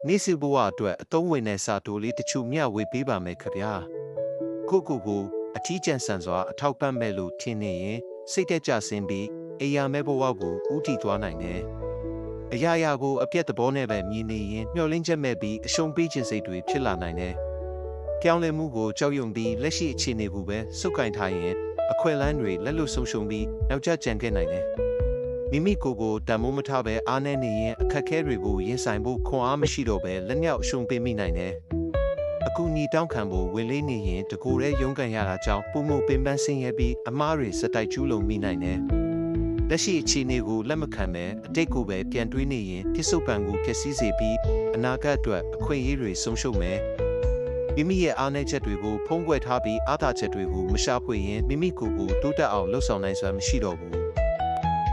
နေစီဘဝအတွက်အသုံးဝင်တဲ့စာတိုလေးတချို့မျှဝေပေးပါမယ်ခင်ဗျာကိုအထီးကျန်ဆန်စွာအထောက်ပံ့မဲ့လို့ထင်နေရင်စိတ်သက်ကြဆင်းပြီးအိယာမဲ့ဘဝကိုဥတီသွားနိုင်တယ်အရာရာကိုအပြတ်သဘောနဲ့ပဲမြင်နေရင်မျောလင်းချက်မဲ့ပြီးအရှုံးပေးခြင်းစိတ်တွေဖြစ်လာနိုင်တယ်ပြောင်းလဲမှုကိုကြောက်ရွံ့ပြီးလက်ရှိအခြေအနေကိုပဲစုပ်ကင်ထားရင်အခွင့်အလမ်းတွေလက်လွတ်ဆုံးရှုံးပြီးနောက်ကျကြံခဲ့နိုင်တယ်မိမိကိုတန်မိုးမထားပဲအားနေနေရင်အခက်ခဲတွေကိုရင်ဆိုင်ဖို့ခွန်အားမရှိတော့ပဲလက်မြောက်အရှုံးပေးမိနိုင်တယ်။အခုညီတောင်းခံဖို့ဝင်လေးနေရင်တကူရဲရုန်းကန်ရတာကြောင့်ပုံမှုပင်ပန်းဆင်းရဲပြီးအမားတွေစတိုက်ကျူးလုံမိနိုင်တယ်။လက်ရှိအခြေအနေကိုလက်မခံပဲအတိတ်ကိုပဲပြန်တွေးနေရင်ပြစ်စုံပံကိုဖျက်ဆီးစေပြီးအနာဂတ်အတွက်အခွင့်အရေးတွေဆုံးရှုံးမယ်။မိမိရဲ့အားနည်းချက်တွေကိုဖုံးကွယ်ထားပြီးအားသာချက်တွေကိုမရှာဖွေရင်မိမိကိုတိုးတက်အောင်လှုပ်ဆောင်နိုင်စွမ်းမရှိတော့ဘူး။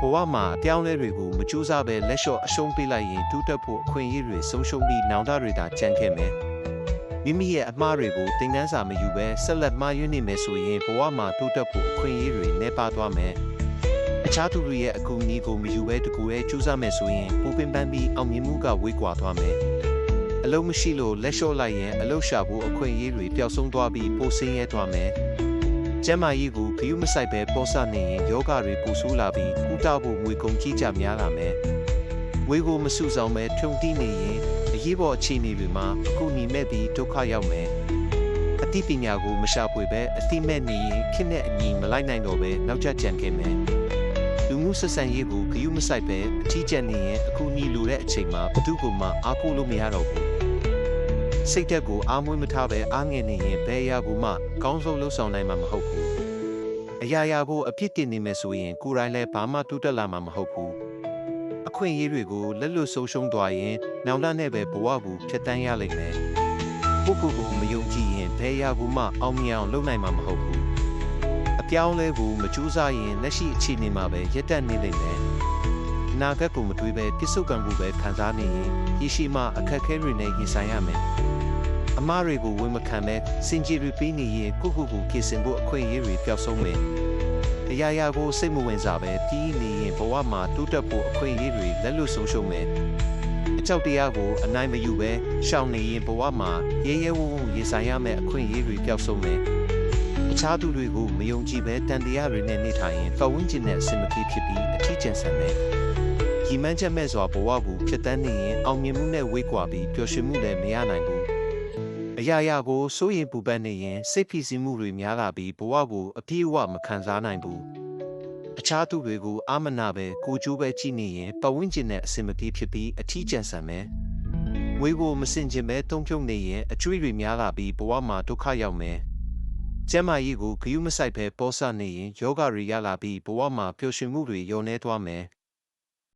ဘဝမှာအပြောင်းလဲတွေကိုမကြိုးစားပဲလက်လျှော့အရှုံးပေးလိုက်ရင်တူးတက်ဖို့အခွင့်အရေးတွေဆုံးရှုံးပြီးနောင်တတွေသာကြံခဲ့မယ်။မိမိရဲ့အမှားတွေကိုသင်ခန်းစာမယူပဲဆက်လက်မှားယွင်းနေမယ်ဆိုရင်ဘဝမှာတူးတက်ဖို့အခွင့်အရေးတွေနှဲပါသွားမယ်။အခြားသူတွေရဲ့အကူအညီကိုမယူပဲတကူရဲကြိုးစားမယ်ဆိုရင်ပူပင်ပန်းပြီးအောင်မြင်မှုကဝေးကွာသွားမယ်။အလုံးမရှိလို့လက်လျှော့လိုက်ရင်အလုံးရှာဖို့အခွင့်အရေးတွေပျောက်ဆုံးသွားပြီးပိုဆင်းရဲသွားမယ်။ကျမ်းမာရေးကိုဂရုမစိုက်ပဲပေါ်ဆနေရင်ယောဂတွေပူဆိုးလာပြီးကုသဖို့ငွေကုန်ကြီးကြများလာမယ်။ငွေကိုမစုဆောင်ပဲထုံတီးနေရင်အရေးပေါ်အခြေအနေတွေမှာအခုညီမဲ့ပြီးဒုက္ခရောက်မယ်။အသိပညာကိုမရှာဖွေပဲအသိမဲ့နေရင်ခက်တဲ့အညီမလိုက်နိုင်တော့ပဲနောက်ကျကြံခဲ့မယ်။လူမှုဆက်ဆံရေးကိုဂရုမစိုက်ပဲအထီးကျန်နေရင်အခုညီလိုတဲ့အချိန်မှာဘသူ့ကိုမှအားကိုးလို့မရတော့ဘူး။စိတ်သက်ကိုအားမွေးမထားပဲအားငယ်နေရင်ဘယ်အရာကိုမှကောင်းဆုံးလှုပ်ဆောင်နိုင်မှာမဟုတ်ဘူး။အရာရာကိုအပြစ်တင်နေမယ်ဆိုရင်ကိုယ်တိုင်လည်းဘာမှတိုးတက်လာမှာမဟုတ်ဘူး။အခွင့်အရေးတွေကိုလက်လွတ်ဆုံးရှုံးသွားရင်နောင်တနဲ့ပဲဘဝကိုဖျက်ဆီးရလိမ့်မယ်။ကိုမယုံကြည်ရင်ဘယ်အရာကိုမှအောင်မြင်အောင်လုပ်နိုင်မှာမဟုတ်ဘူး။အပြောင်းလဲကိုမကြိုးစားရင်လက်ရှိအခြေအနေမှာပဲရက်တက်နေလိမ့်မယ်။အနာဂတ်ကိုမတွေးပဲပြစ်စုံကံကိုပဲခံစားနေရင်ရရှိမှအခက်အခဲတွေနဲ့ရင်ဆိုင်ရမယ်။အမားတွေကိုဝန်မခံပဲစင်ကြီးတွေပြီးနေရင်ကိုကေစင်ဖို့အခွင့်အရေးတွေပျောက်ဆုံးမယ်။အရာရာကိုစိတ်မဝင်စားပဲပြီးနေရင်ဘဝမှာတိုးတက်ဖို့အခွင့်အရေးတွေလက်လွတ်ဆုံးရှုံးမယ်။အကြောက်တရားကိုအနိုင်မယူပဲရှောင်နေရင်ဘဝမှာရဲရဲဝံ့ဝံ့ရင်ဆိုင်ရမယ့်အခွင့်အရေးတွေပျောက်ဆုံးမယ်။အခြားသူတွေကိုမယုံကြည်ပဲတန်တရားတွေနဲ့နေထိုင်ရင်ပတ်ဝန်းကျင်နဲ့အဆင်မပြေဖြစ်ပြီးအထီးကျန်ဆန်မယ်။ဒီမှန်းချက်မဲ့စွာဘဝကိုဖြစ်တန်းနေရင်အောင်မြင်မှုနဲ့ဝေးကွာပြီးပျော်ရွှင်မှုလည်းမရနိုင်ဘူး။အရာရာကိုစိုးရိမ်ပူပန်နေရင်စိတ်ဖိစီးမှုတွေများလာပြီးဘဝကိုအပြည့်အဝမခံစားနိုင်ဘူး။အခြားသူတွေကိုအာမနာပဲကိုကြိုးပဲကြည့်နေရင်ပတ်ဝန်းကျင်နဲ့အဆင်မပြေဖြစ်ပြီးအထီးကျန်ဆန်မယ်။ငွေကိုမစင်ကျင်ပဲတုံ့ဖြုံနေရင်အကျွေးတွေများလာပြီးဘဝမှာဒုက္ခရောက်မယ်။ကျမ်းမာရေးကိုဂရုမစိုက်ပဲပေါ်ဆနေရင်ယောဂတွေရလာပြီးဘဝမှာပျော်ရွှင်မှုတွေလျော့နေသွားမယ်